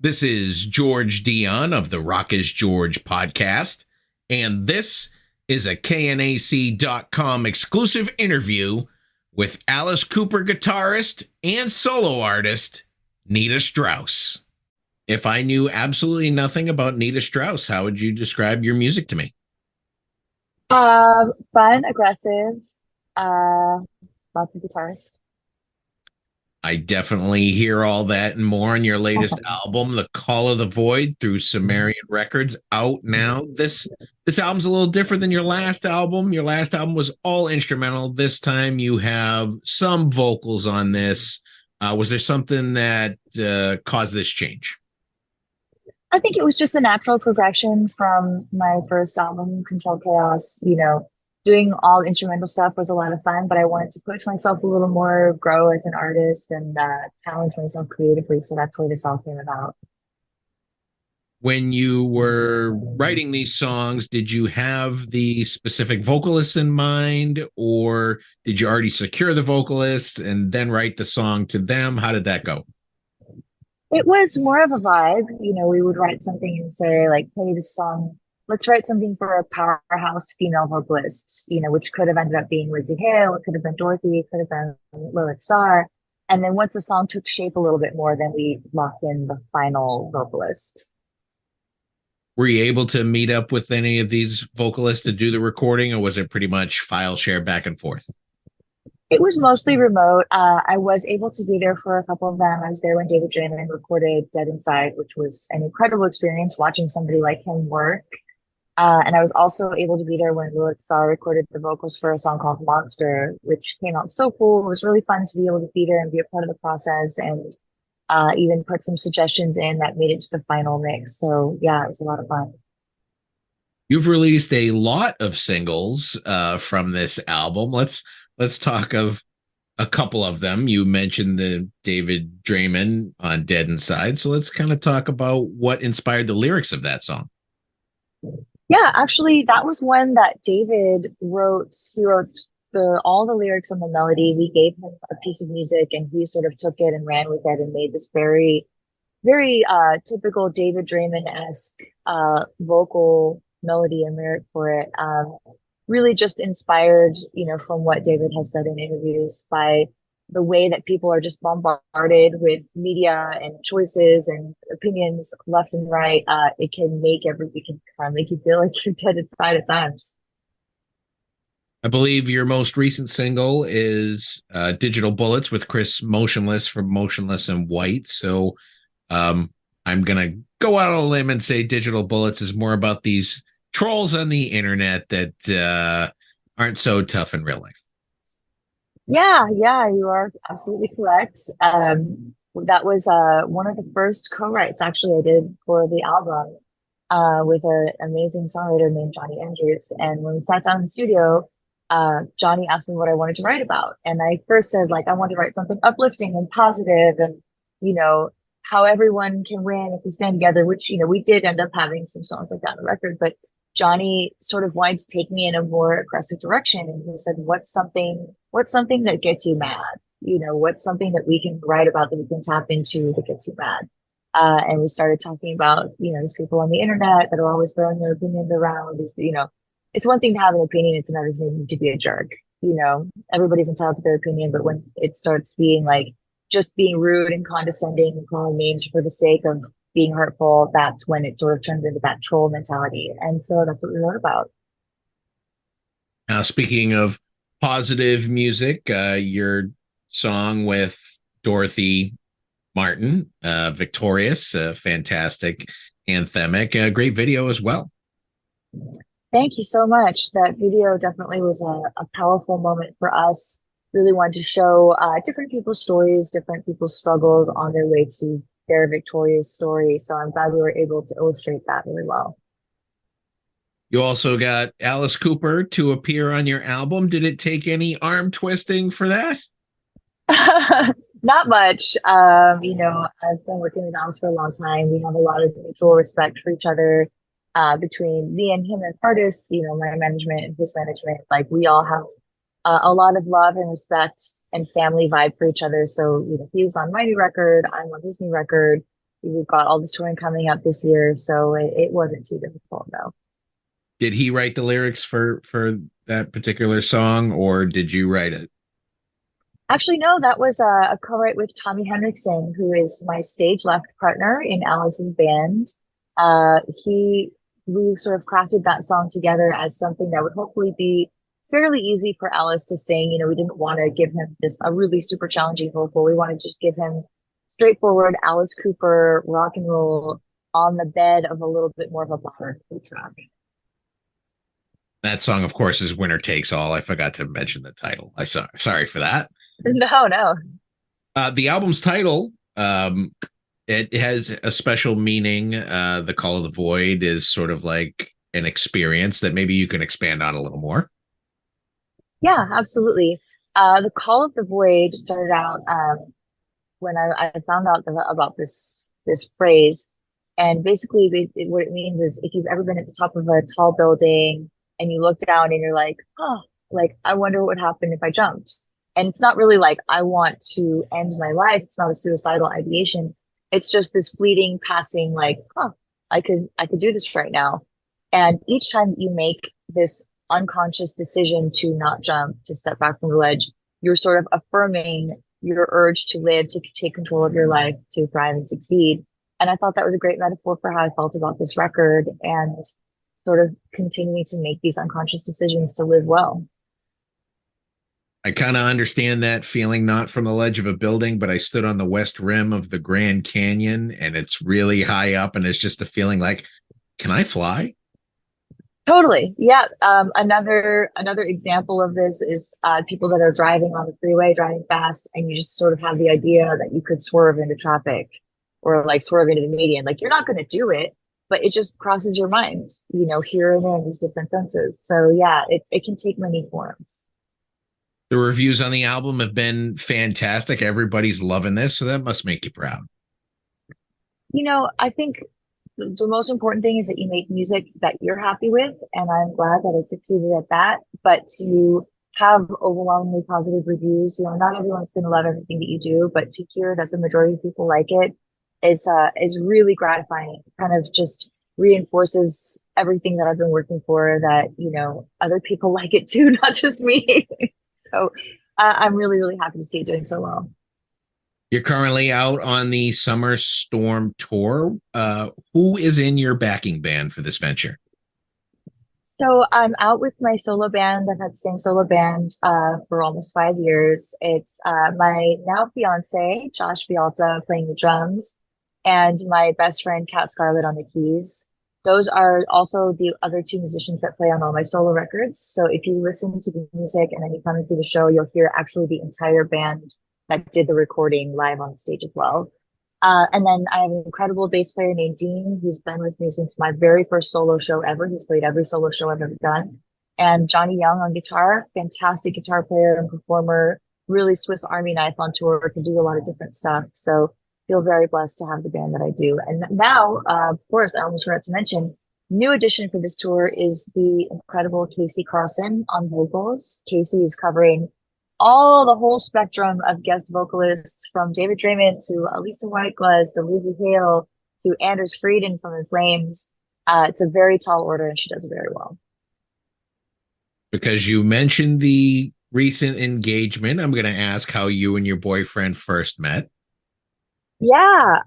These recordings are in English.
This is George Dionne of the Rock is George podcast, and this is a KNAC.com exclusive interview with Alice Cooper guitarist and solo artist, NITA STRAUSS. If I knew absolutely nothing about NITA STRAUSS, how would you describe your music to me? Fun, aggressive, lots of guitars. I definitely hear all that and more on your latest album, The Call of the Void, through Sumerian Records, out now. This album's a little different than your last album. Your last album was all instrumental. This time you have some vocals on this. Was there something that caused this change? I think it was just a natural progression from my first album, Control Chaos. Doing all instrumental stuff was a lot of fun, but I wanted to push myself a little more, grow as an artist, and challenge myself creatively. So that's where this all came about. When you were writing these songs, did you have the specific vocalists in mind, or did you already secure the vocalists and then write the song to them? How did that go? It was more of a vibe. We would write something and say, like, hey, this song, let's write something for a powerhouse female vocalist, which could have ended up being Lizzie Hale, it could have been Dorothy, it could have been Lilith Starr. And then once the song took shape a little bit more, then we locked in the final vocalist. Were you able to meet up with any of these vocalists to do the recording, or was it pretty much file share back and forth? It was mostly remote. I was able to be there for a couple of them. I was there when David Draymond recorded Dead Inside, which was an incredible experience watching somebody like him work. And I was also able to be there when Lilith Starr recorded the vocals for a song called Monster, which came out so cool. It was really fun to be able to be there and be a part of the process, and even put some suggestions in that made it to the final mix. So yeah, it was a lot of fun. You've released a lot of singles from this album. Let's talk of a couple of them. You mentioned the David Draymond on Dead Inside. So let's kind of talk about what inspired the lyrics of that song. Yeah, actually, that was one that David wrote. He wrote all the lyrics and the melody. We gave him a piece of music and he sort of took it and ran with it and made this very, very typical David Draymond-esque vocal melody and lyric for it. Really just inspired, from what David has said in interviews, by the way that people are just bombarded with media and choices and opinions left and right. It can kind of make you feel like you're dead inside at times. I believe your most recent single is Digital Bullets with Chris Motionless from Motionless in White. So I'm going to go out on a limb and say Digital Bullets is more about these trolls on the internet that aren't so tough in real life. Yeah, you are absolutely correct. That was one of the first co-writes actually I did for the album with an amazing songwriter named Johnny Andrews. And when we sat down in the studio, Johnny asked me what I wanted to write about. And I first said, I want to write something uplifting and positive and, how everyone can win if we stand together, which, we did end up having some songs like that on the record. But Johnny sort of wanted to take me in a more aggressive direction. And he said, what's something that gets you mad? What's something that we can write about that we can tap into that gets you mad? And we started talking about, these people on the internet that are always throwing their opinions around. It's one thing to have an opinion. It's another thing to be a jerk. Everybody's entitled to their opinion, but when it starts being just being rude and condescending and calling names for the sake of being hurtful, that's when it sort of turns into that troll mentality. And so that's what we wrote about. Now, speaking of positive music, your song with Dorothy Martin, Victorious, fantastic, anthemic, great video as well. Thank you so much. That video definitely was a powerful moment for us. Really wanted to show different people's stories, different people's struggles on their way to their victorious story. So I'm glad we were able to illustrate that really well. You also got Alice Cooper to appear on your album. Did it take any arm twisting for that? Not much. I've been working with Alice for a long time. We have a lot of mutual respect for each other between me and him as artists, my management and his management. We all have a lot of love and respect and family vibe for each other. So, he was on my new record, I'm on his new record. we've got all this touring coming up this year, so it wasn't too difficult, though. Did he write the lyrics for that particular song, or did you write it? Actually, no, that was a co-write with Tommy Henriksen, who is my stage left partner in Alice's band. We sort of crafted that song together as something that would hopefully be fairly easy for Alice to sing. You know, we didn't want to give him a really super challenging vocal. We want to just give him straightforward Alice Cooper rock and roll on the bed of a little bit more of a ballad track. That song, of course, is Winner Takes All. I forgot to mention the title. Sorry for that. No. The album's title, it has a special meaning. The Call of the Void is sort of like an experience that maybe you can expand on a little more. Yeah, absolutely. The Call of the Void started out when I found out about this phrase, and basically what it means is if you've ever been at the top of a tall building and you look down and you're like, oh, like I wonder what would happen if I jumped. And it's not really like I want to end my life. It's not a suicidal ideation. It's just this fleeting passing, like, oh, I could do this right now. And each time that you make this unconscious decision to not jump, to step back from the ledge, you're sort of affirming your urge to live, to take control of your life, to thrive and succeed. And I thought that was a great metaphor for how I felt about this record and sort of continuing to make these unconscious decisions to live well. I kind of understand that feeling, not from the ledge of a building, but I stood on the west rim of the Grand Canyon and it's really high up and it's just a feeling like, can I fly? Totally. Yeah. Another example of this is people that are driving on the freeway, driving fast, and you just sort of have the idea that you could swerve into traffic or like swerve into the median. Like you're not going to do it, but it just crosses your mind, you know, here and there, these different senses. So yeah, it can take many forms. The reviews on the album have been fantastic. Everybody's loving this, so that must make you proud. You know, I think the most important thing is that you make music that you're happy with, and I'm glad that I succeeded at that. But to have overwhelmingly positive reviews, you know, not everyone's going to love everything that you do, but to hear that the majority of people like it is really gratifying. It kind of just reinforces everything that I've been working for, that, you know, other people like it too, not just me. So I'm really, really happy to see it doing so well. You're currently out on the Summer Storm tour. Who is in your backing band for this venture? So I'm out with my solo band. I've had the same solo band for almost 5 years. It's my now fiance, Josh Villalta, playing the drums, and my best friend, Kat Scarlett, on the keys. Those are also the other two musicians that play on all my solo records. So if you listen to the music and then you come and see the show, you'll hear actually the entire band that did the recording live on stage as well. And then I have an incredible bass player named Dean, who's been with me since my very first solo show ever. He's played every solo show I've ever done. And Johnny Young on guitar, fantastic guitar player and performer, really Swiss Army knife on tour, can do a lot of different stuff. So feel very blessed to have the band that I do. And now, of course, I almost forgot to mention, new addition for this tour is the incredible Casey Carlson on vocals. Casey is covering the whole spectrum of guest vocalists, from David Draymond to Alisa Whiteglass to Lizzie Hale to Anders Frieden from In Flames. It's a very tall order and she does it very well. Because you mentioned the recent engagement, I'm going to ask how you and your boyfriend first met. Yeah.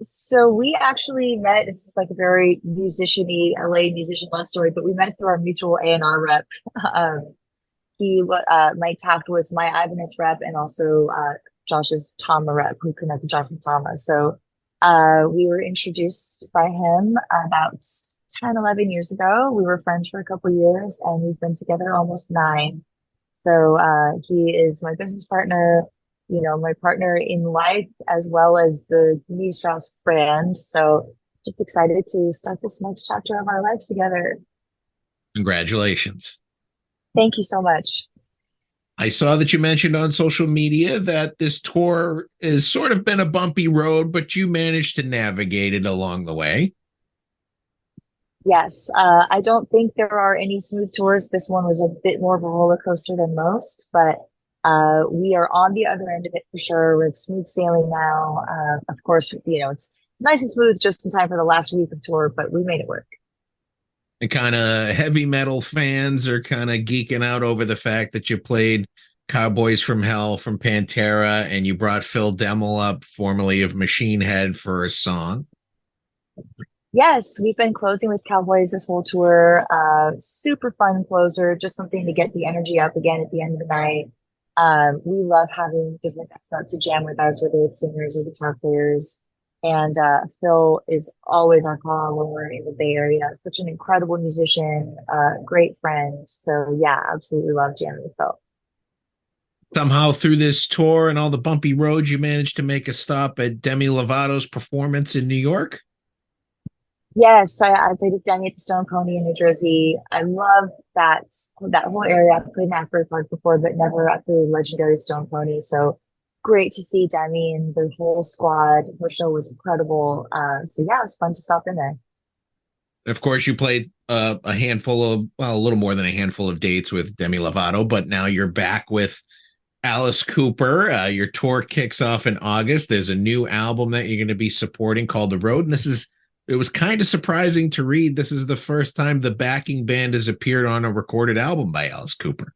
So we actually met, this is like a very musician-y LA musician love story, but we met through our mutual A&R rep. Mike Taft was my Ibanez rep and also Josh's Tama rep, who connected Josh and Tama. So we were introduced by him about 10, 11 years ago. We were friends for a couple of years and we've been together almost 9. So he is my business partner, you know, my partner in life, as well as the NITA STRAUSS brand. So just excited to start this next chapter of our lives together. Congratulations. Thank you so much. I saw that you mentioned on social media that this tour has sort of been a bumpy road, but you managed to navigate it along the way. Yes, I don't think there are any smooth tours. This one was a bit more of a roller coaster than most, but we are on the other end of it for sure. We're smooth sailing now. Of course, you know, it's nice and smooth just in time for the last week of tour, but we made it work. And kind of heavy metal fans are kind of geeking out over the fact that you played Cowboys from Hell from Pantera and you brought Phil Demmel up, formerly of Machine Head, for a song. Yes, we've been closing with Cowboys this whole tour. Super fun closer, just something to get the energy up again at the end of the night. We love having different guests out to jam with us, whether it's singers or guitar players. And Phil is always our call when we're in the Bay Area. Such an incredible musician, great friend. So yeah, absolutely love jamming with Phil. Somehow through this tour and all the bumpy roads, you managed to make a stop at Demi Lovato's performance in New York. Yes, I played with Demi at the Stone Pony in New Jersey. I love that whole area. I've played in Asbury Park before, but never at the legendary Stone Pony. So great to see Demi and the whole squad. Her show was incredible. So yeah, it was fun to stop in there. Of course, you played a handful of, well, a little more than a handful of dates with Demi Lovato, but now you're back with Alice Cooper. Your tour kicks off in August. There's a new album that you're going to be supporting called The Road. And it was kind of surprising to read. This is the first time the backing band has appeared on a recorded album by Alice Cooper.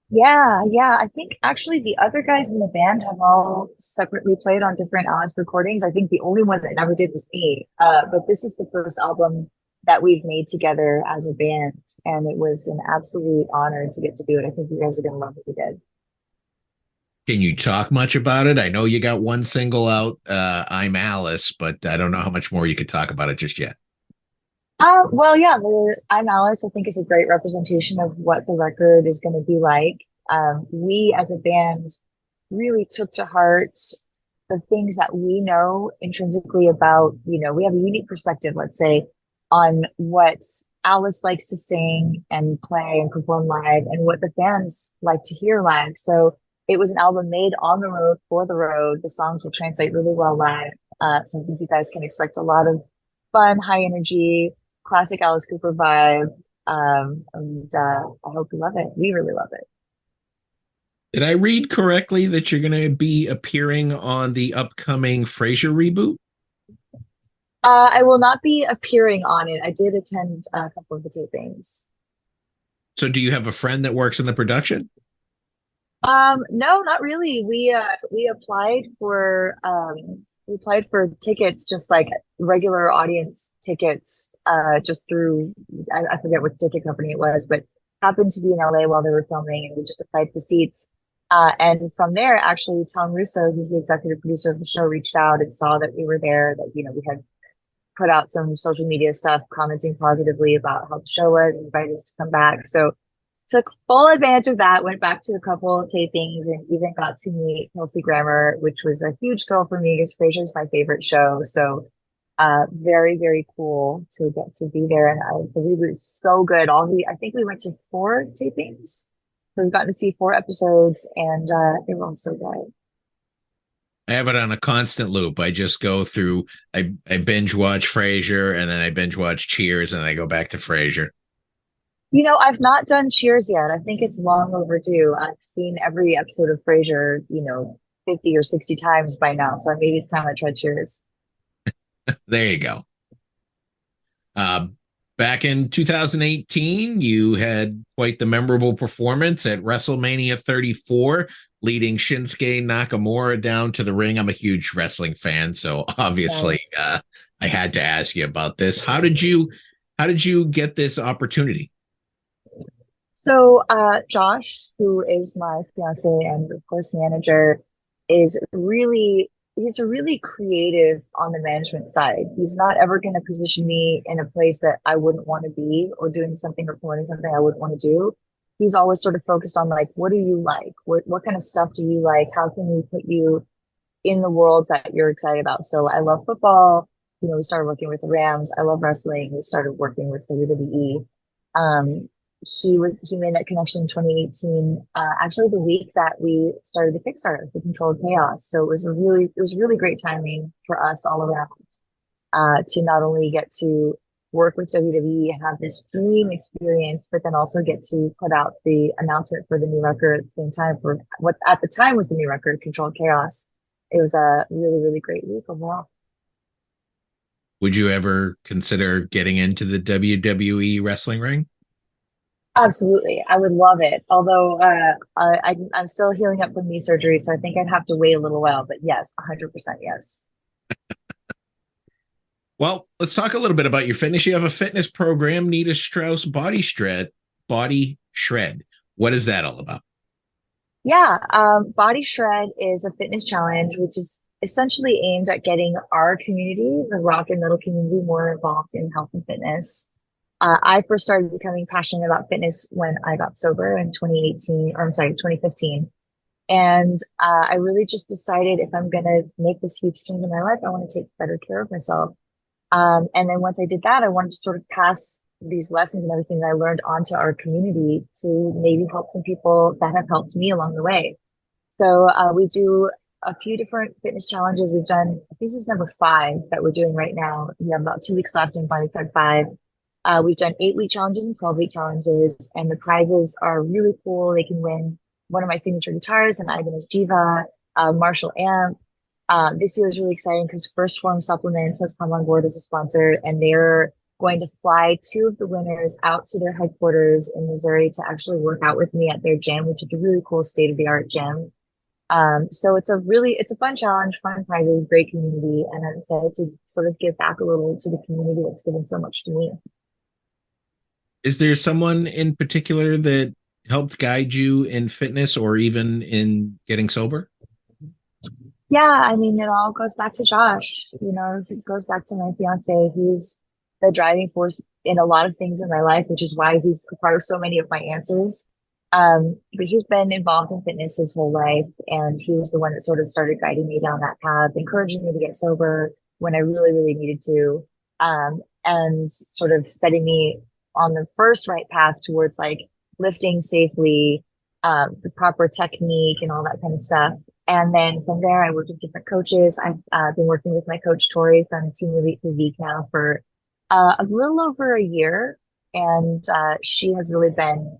Yeah, yeah. I think actually the other guys in the band have all separately played on different Alice recordings. I think the only one that never did was me. But this is the first album that we've made together as a band, and it was an absolute honor to get to do it. I think you guys are going to love what we did. Can you talk much about it? I know you got one single out, I'm Alice, but I don't know how much more you could talk about it just yet. Well, yeah, I'm Alice, I think, is a great representation of what the record is going to be like. We as a band really took to heart the things that we know intrinsically about, we have a unique perspective, let's say, on what Alice likes to sing and play and perform live and what the fans like to hear live. So it was an album made on the road for the road. The songs will translate really well live. So I think you guys can expect a lot of fun, high energy, classic Alice Cooper vibe. And I hope you love it. We really love it. Did I read correctly that you're going to be appearing on the upcoming Frasier reboot? I will not be appearing on it. I did attend a couple of the tapings. So do you have a friend that works in the production? No, not really. We applied for tickets, just like regular audience tickets, just through I forget what ticket company it was, but happened to be in LA while they were filming, and we just applied for seats. And from there, actually, Tom Russo, who's the executive producer of the show, reached out and saw that we were there, that we had put out some social media stuff commenting positively about how the show was, and invited us to come back. So took full advantage of that, went back to a couple of tapings, and even got to meet Kelsey Grammer, which was a huge thrill for me because Frasier is my favorite show. So very, very cool to get to be there. And the reboot is so good. I think we went to 4 tapings. So we've gotten to see 4 episodes, and they were all so good. I have it on a constant loop. I just go through, I binge watch Frasier, and then I binge watch Cheers, and I go back to Frasier. I've not done Cheers yet. I think it's long overdue. I've seen every episode of Frasier, 50 or 60 times by now. So maybe it's time I try Cheers. There you go. Back in 2018, you had quite the memorable performance at WrestleMania 34, leading Shinsuke Nakamura down to the ring. I'm a huge wrestling fan, so obviously I had to ask you about this. How did you get this opportunity? So Josh, who is my fiance and of course manager, he's really creative on the management side. He's not ever going to position me in a place that I wouldn't want to be, or doing something or promoting something I wouldn't want to do. He's always sort of focused on, like, what do you like? What kind of stuff do you like? How can we put you in the world that you're excited about? So I love football. We started working with the Rams. I love wrestling. We started working with WWE. He made that connection in 2018, actually the week that we started the Kickstarter for Controlled Chaos. So it was really great timing for us all around, to not only get to work with WWE and have this dream experience, but then also get to put out the announcement for the new record at the same time for what at the time was the new record, Controlled Chaos. It was a really, really great week overall. Would you ever consider getting into the WWE wrestling ring? Absolutely. I would love it. Although I'm still healing up from knee surgery, so I think I'd have to wait a little while. But yes, 100% yes. Well, let's talk a little bit about your fitness. You have a fitness program, NITA STRAUSS Body Shred. What is that all about? Yeah, Body Shred is a fitness challenge, which is essentially aimed at getting our community, the rock and metal community, more involved in health and fitness. I first started becoming passionate about fitness when I got sober in 2018, or I'm sorry, 2015. And I really just decided if I'm going to make this huge change in my life, I want to take better care of myself. And then once I did that, I wanted to sort of pass these lessons and everything that I learned onto our community to maybe help some people that have helped me along the way. So we do a few different fitness challenges. We've done, I think this is number 5 that we're doing right now. We have about 2 weeks left in Body Shred 5. We've done 8-week challenges and 12-week challenges, and the prizes are really cool. They can win one of my signature guitars, an Ibanez Jiva, Marshall amp. This year is really exciting because First Form Supplements has come on board as a sponsor, and they're going to fly 2 of the winners out to their headquarters in Missouri to actually work out with me at their gym, which is a really cool state-of-the-art gym. So it's a fun challenge, fun prizes, great community, and I'm excited to sort of give back a little to the community that's given so much to me. Is there someone in particular that helped guide you in fitness or even in getting sober? Yeah, I mean, it all goes back to Josh. It goes back to my fiance. He's the driving force in a lot of things in my life, which is why he's a part of so many of my answers. But he's been involved in fitness his whole life, and he was the one that sort of started guiding me down that path, encouraging me to get sober when I really, really needed to, and sort of setting me on the first right path towards like lifting safely, the proper technique and all that kind of stuff. And then from there, I worked with different coaches. I've been working with my coach, Tori, from Team Elite Physique now for a little over a year. And she has really been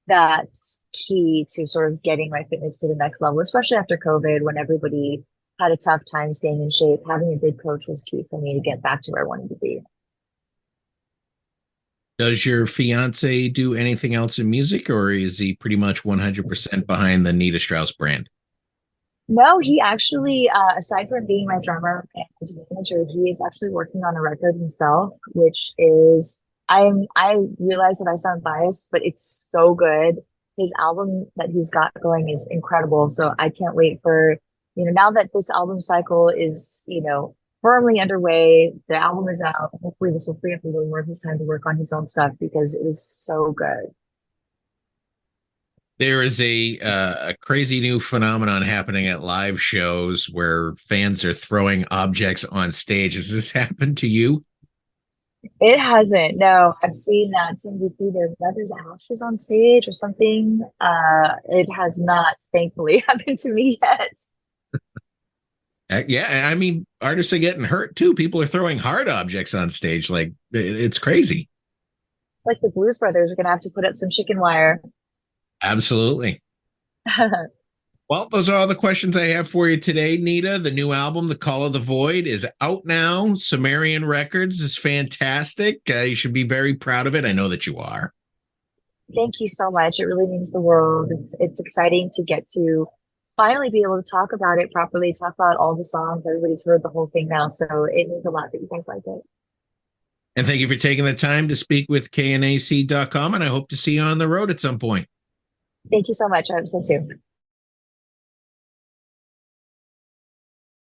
that key to sort of getting my fitness to the next level, especially after COVID, when everybody had a tough time staying in shape. Having a good coach was key for me to get back to where I wanted to be. Does your fiance do anything else in music, or is he pretty much 100% behind the NITA STRAUSS brand? No, he actually, aside from being my drummer and manager, he is actually working on a record himself, which is, I realize that I sound biased, but it's so good. His album that he's got going is incredible. So I can't wait for, now that this album cycle is, firmly underway, the album is out. Hopefully this will free up a little more of his time to work on his own stuff because it is so good. There is a crazy new phenomenon happening at live shows where fans are throwing objects on stage. Has this happened to you? It hasn't. No, I've seen that somebody threw their mother's ashes on stage or something. It has not, thankfully, happened to me yet. Yeah, I mean, artists are getting hurt too. People are throwing hard objects on stage. Like, it's crazy. It's like the Blues Brothers are going to have to put up some chicken wire. Absolutely. Well, those are all the questions I have for you today, Nita. The new album, The Call of the Void, is out now. Sumerian Records is fantastic. You should be very proud of it. I know that you are. Thank you so much. It really means the world. It's exciting to get to finally be able to talk about it properly, talk about all the songs. Everybody's heard the whole thing now, so it means a lot that you guys like it. And thank you for taking the time to speak with KNAC.com, and I hope to see you on the road at some point. Thank you so much. I hope so too.